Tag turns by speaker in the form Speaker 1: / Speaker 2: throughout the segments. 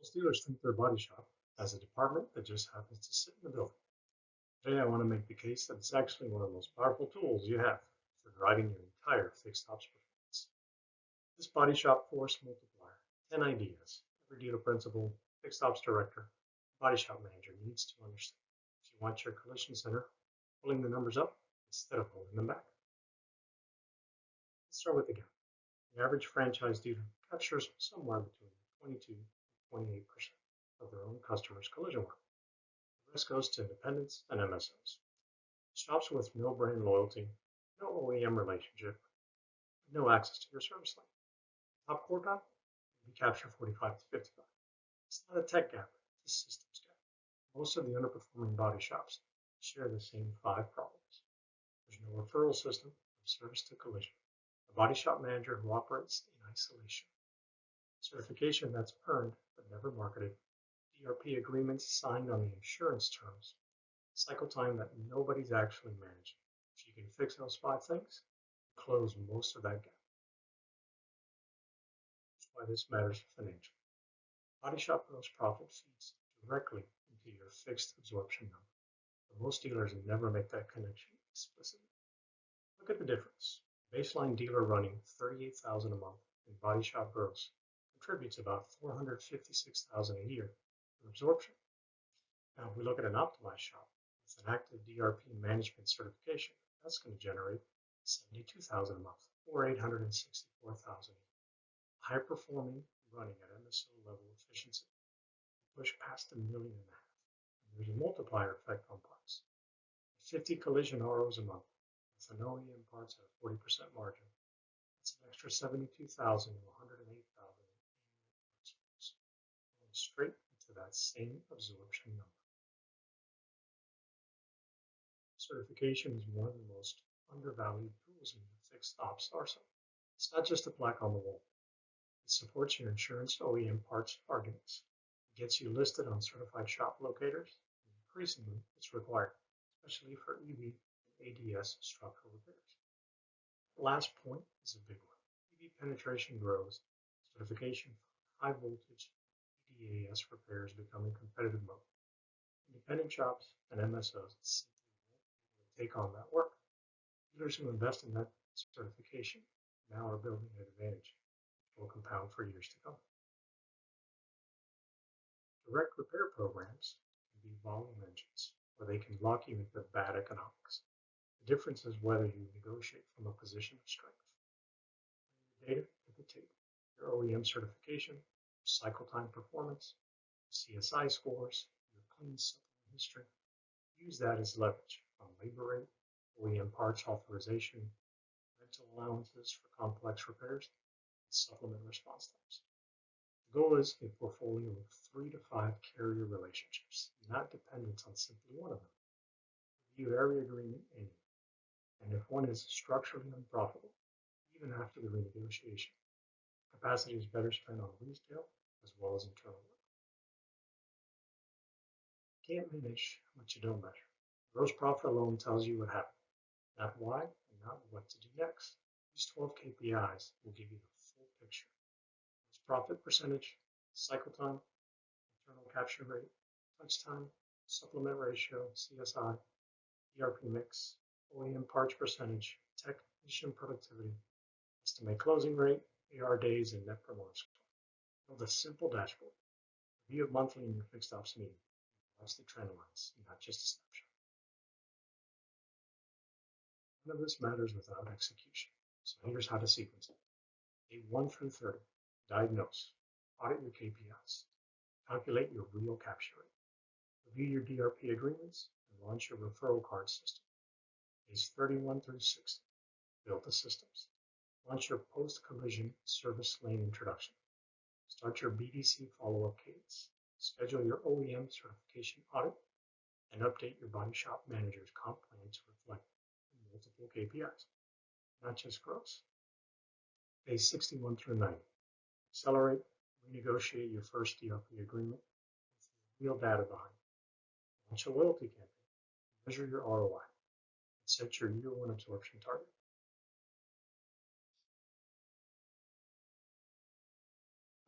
Speaker 1: Most dealers think their body shop as a department that just happens to sit in the building. Today, I want to make the case that it's actually one of the most powerful tools you have for driving your entire fixed ops performance. This Body Shop Force Multiplier, 10 ideas every dealer principal, fixed ops director, body shop manager needs to understand if you want your collision center pulling the numbers up instead of pulling them back. Let's start with the gap. The average franchise dealer captures somewhere between 22 and 28% of their own customers' collision work. The rest goes to independents and MSOs. Shops with no brand loyalty, no OEM relationship, no access to your service line. Top quartile, we capture 45 to 55. It's not a tech gap, it's a systems gap. Most of the underperforming body shops share the same 5 problems. There's no referral system from service to collision. A body shop manager who operates in isolation. Certification that's earned but never marketed. DRP agreements signed on the insurance terms. Cycle time that nobody's actually managing. If you can fix those 5 things, close most of that gap. That's why this matters financially. Body shop gross profit feeds directly into your fixed absorption number, but most dealers never make that connection explicit. Look at the difference. Baseline dealer running $38,000 a month in body shop gross contributes about $456,000 a year for absorption. Now, if we look at an optimized shop with an active DRP management certification, that's going to generate $72,000 a month or $864,000 a year. High performing running at MSO level efficiency push past $1.5 million. And there's a multiplier effect on parts. 50 collision ROs a month with an OEM parts at a 40% margin. That's an extra $72,000 to $108,000 going straight into that same absorption number. Certification is one of the most undervalued tools in the fixed ops arsenal. It's not just a plaque on the wall. It supports your insurance OEM parts arguments. It gets you listed on certified shop locators, and increasingly it's required, especially for EV and ADS structural repairs. The last point is a big one. EV penetration grows, certification for high voltage EDAS repairs becoming competitive mode. Independent shops and MSOs simply won't take on that work. Dealers who invest in that certification now are building an advantage will compound for years to come. Direct repair programs can be volume engines, or they can lock you into bad economics. The difference is whether you negotiate from a position of strength. Your data at the table, your OEM certification, your cycle time performance, CSI scores, your clean supplement history. Use that as leverage on labor rate, OEM parts authorization, rental allowances for complex repairs, supplement response times. The goal is a portfolio of 3 to 5 carrier relationships, not dependent on simply one of them. Review every agreement annually, and if one is structurally unprofitable, even after the renegotiation, capacity is better spent on retail as well as internal work. You can't manage what you don't measure. Gross profit alone tells you what happened, not why and not what to do next. These 12 KPIs will give you the full picture. Gross profit percentage, cycle time, internal capture rate, touch time, supplement ratio, CSI, DRP mix, OEM parts percentage, technician productivity, estimate closing rate, AR days, and net promoter score. Build a simple dashboard. Review it monthly in your fixed ops meeting. Watch the trend lines, not just a snapshot. None of this matters without execution. So here's how to sequence it. Day 1 through 30, diagnose, audit your KPIs, calculate your real capture rate, review your DRP agreements, and launch your referral card system. Days 31 through 60, build the systems, launch your post-collision service lane introduction, start your BDC follow-up cadence, schedule your OEM certification audit, and update your body shop manager's comp plan to reflect multiple KPIs. Not just gross. Days 61 through 90. Accelerate, renegotiate your first DRP agreement with real data behind it. Launch a loyalty campaign. Measure your ROI. And set your year 1 absorption target.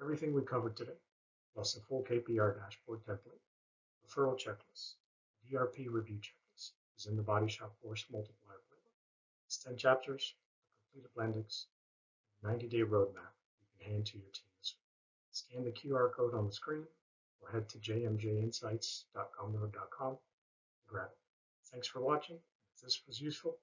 Speaker 1: Everything we covered today. plus a full KPI dashboard template, referral checklist, DRP review checklist is in the Body Shop Force Multiplier playbook. It's 10 chapters, a complete appendix, and a 90-day roadmap you can hand to your team this week. Scan the QR code on the screen or head to jmjinsights.com to grab it. Thanks for watching. If this was useful,